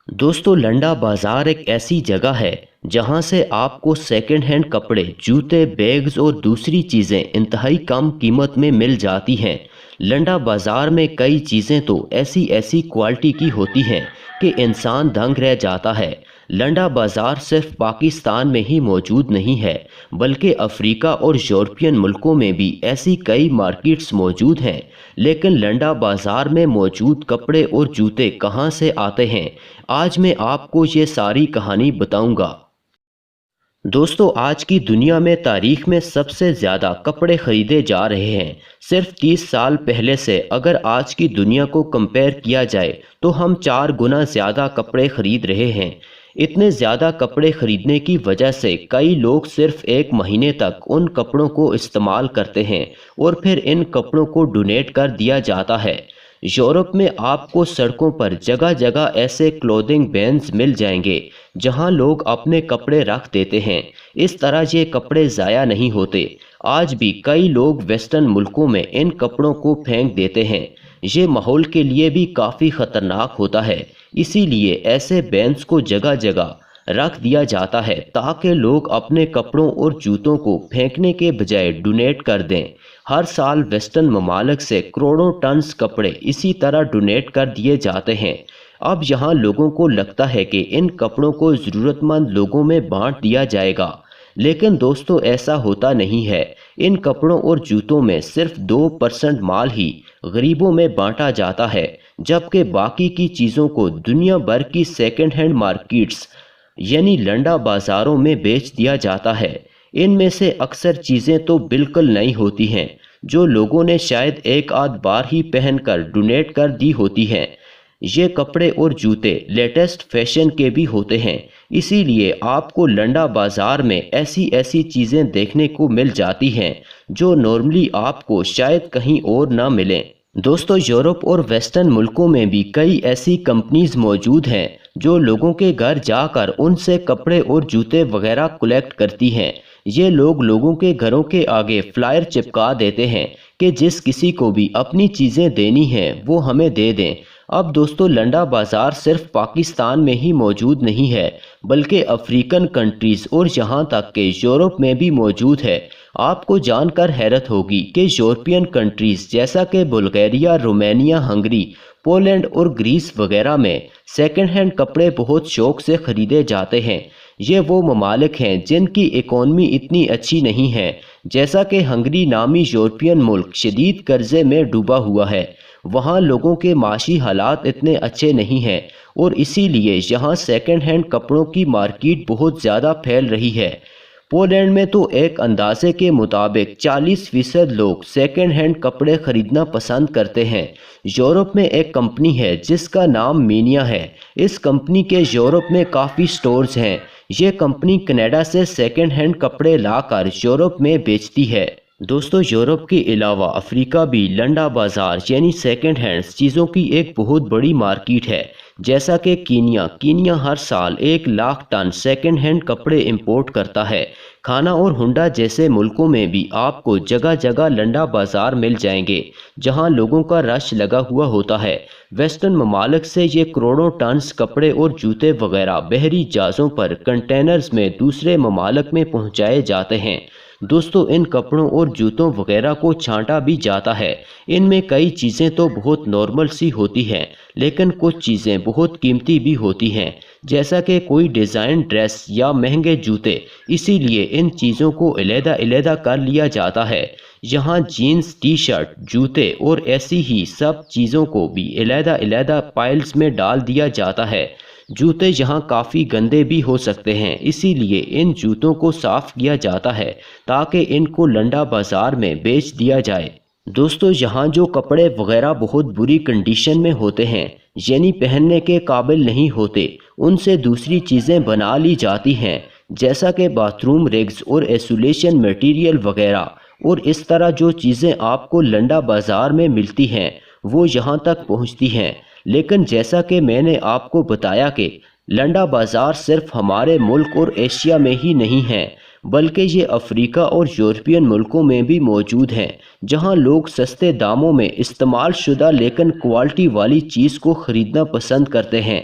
दोस्तों लंडा बाज़ार एक ऐसी जगह है जहां से आपको सेकंड हैंड कपड़े, जूते, बैग्स और दूसरी चीज़ें इंतहाई कम कीमत में मिल जाती हैं। लंडा बाज़ार में कई चीज़ें तो ऐसी ऐसी क्वालिटी की होती हैं कि इंसान दंग रह जाता है। लंडा बाज़ार सिर्फ पाकिस्तान में ही मौजूद नहीं है, बल्कि अफ्रीका और यूरोपियन मुल्कों में भी ऐसी कई मार्केट्स मौजूद हैं। लेकिन लंडा बाज़ार में मौजूद कपड़े और जूते कहां से आते हैं, आज मैं आपको ये सारी कहानी बताऊंगा। दोस्तों आज की दुनिया में तारीख में सबसे ज़्यादा कपड़े ख़रीदे जा रहे हैं। सिर्फ 30 साल पहले से अगर आज की दुनिया को कंपेयर किया जाए तो हम 4 गुना ज़्यादा कपड़े ख़रीद रहे हैं। इतने ज़्यादा कपड़े ख़रीदने की वजह से कई लोग सिर्फ एक महीने तक उन कपड़ों को इस्तेमाल करते हैं और फिर इन कपड़ों को डोनेट कर दिया जाता है। यूरोप में आपको सड़कों पर जगह जगह ऐसे क्लोथिंग बैन्स मिल जाएंगे जहां लोग अपने कपड़े रख देते हैं। इस तरह ये कपड़े ज़ाया नहीं होते। आज भी कई लोग वेस्टर्न मुल्कों में इन कपड़ों को फेंक देते हैं। ये माहौल के लिए भी काफ़ी ख़तरनाक होता है, इसीलिए ऐसे बैन्स को जगह जगह रख दिया जाता है ताकि लोग अपने कपड़ों और जूतों को फेंकने के बजाय डोनेट कर दें। हर साल वेस्टर्न ममालिक से करोड़ों टन्स कपड़े इसी तरह डोनेट कर दिए जाते हैं। अब यहाँ लोगों को लगता है कि इन कपड़ों को ज़रूरतमंद लोगों में बांट दिया जाएगा, लेकिन दोस्तों ऐसा होता नहीं है। इन कपड़ों और जूतों में सिर्फ 2% माल ही गरीबों में बांटा जाता है, जबकि बाकी की चीज़ों को दुनिया भर की सेकेंड हैंड मार्केट्स यानी लंडा बाज़ारों में बेच दिया जाता है। इनमें से अक्सर चीज़ें तो बिल्कुल नई होती हैं, जो लोगों ने शायद एक आध बार ही पहनकर डोनेट कर दी होती हैं। ये कपड़े और जूते लेटेस्ट फैशन के भी होते हैं, इसीलिए आपको लंडा बाज़ार में ऐसी ऐसी चीज़ें देखने को मिल जाती हैं जो नॉर्मली आपको शायद कहीं और ना मिलें। दोस्तों यूरोप और वेस्टर्न मुल्कों में भी कई ऐसी कंपनीज मौजूद हैं जो लोगों के घर जाकर उनसे कपड़े और जूते वगैरह कलेक्ट करती हैं। ये लोग लोगों के घरों के आगे फ्लायर चिपका देते हैं कि जिस किसी को भी अपनी चीज़ें देनी हैं वो हमें दे दें। अब दोस्तों लंडा बाज़ार सिर्फ पाकिस्तान में ही मौजूद नहीं है, बल्कि अफ्रीकन कंट्रीज़ और यहाँ तक के यूरोप में भी मौजूद है। आपको जानकर हैरत होगी कि यूरोपियन कंट्रीज़ जैसा कि बुल्गारिया, रोमानिया, हंगरी, पोलैंड और ग्रीस वगैरह में सेकंड हैंड कपड़े बहुत शौक से ख़रीदे जाते हैं। ये वो ममालिक हैं जिनकी इकॉनमी इतनी अच्छी नहीं है। जैसा कि हंगरी नामी यूरोपियन मुल्क शदीद कर्जे में डूबा हुआ है, वहाँ लोगों के माशी हालात इतने अच्छे नहीं हैं और इसीलिए यहाँ सेकंड हैंड कपड़ों की मार्केट बहुत ज़्यादा फैल रही है। पोलैंड में तो एक अंदाजे के मुताबिक 40% लोग सेकंड हैंड कपड़े खरीदना पसंद करते हैं। यूरोप में एक कंपनी है जिसका नाम मीनिया है। इस कंपनी के यूरोप में काफ़ी स्टोर्स हैं। ये कंपनी कनाडा से सेकंड हैंड कपड़े लाकर यूरोप में बेचती है। दोस्तों यूरोप के अलावा अफ्रीका भी लंडा बाज़ार यानी सेकंड हैंड चीज़ों की एक बहुत बड़ी मार्केट है। जैसा कि कीनिया हर साल 1 लाख टन सेकंड हैंड कपड़े इंपोर्ट करता है। खाना और हुंडा जैसे मुल्कों में भी आपको जगह जगह लंडा बाज़ार मिल जाएंगे जहां लोगों का रश लगा हुआ होता है। वेस्टर्न ममालिक से ये करोड़ों टन्स कपड़े और जूते वगैरह बहरी जहाज़ों पर कंटेनर्स में दूसरे ममालिक में पहुंचाए जाते हैं। दोस्तों इन कपड़ों और जूतों वगैरह को छांटा भी जाता है। इनमें कई चीज़ें तो बहुत नॉर्मल सी होती हैं, लेकिन कुछ चीज़ें बहुत कीमती भी होती हैं, जैसा कि कोई डिज़ाइन ड्रेस या महंगे जूते। इसीलिए इन चीज़ों को अलग-अलग कर लिया जाता है। यहाँ जीन्स, टी शर्ट, जूते और ऐसी ही सब चीज़ों को भी अलग-अलग पाइल्स में डाल दिया जाता है। जूते यहाँ काफ़ी गंदे भी हो सकते हैं, इसीलिए इन जूतों को साफ़ किया जाता है ताकि इनको लंडा बाज़ार में बेच दिया जाए। दोस्तों यहाँ जो कपड़े वगैरह बहुत बुरी कंडीशन में होते हैं यानी पहनने के काबिल नहीं होते, उनसे दूसरी चीज़ें बना ली जाती हैं, जैसा कि बाथरूम रिग्स और इंसुलेशन मटेरियल वगैरह। और इस तरह जो चीज़ें आपको लंडा बाज़ार में मिलती हैं वो यहाँ तक पहुँचती हैं। लेकिन जैसा कि मैंने आपको बताया कि लंडा बाज़ार सिर्फ हमारे मुल्क और एशिया में ही नहीं है, बल्कि ये अफ्रीका और यूरोपियन मुल्कों में भी मौजूद हैं, जहां लोग सस्ते दामों में इस्तेमाल शुदा लेकिन क्वालिटी वाली चीज़ को ख़रीदना पसंद करते हैं।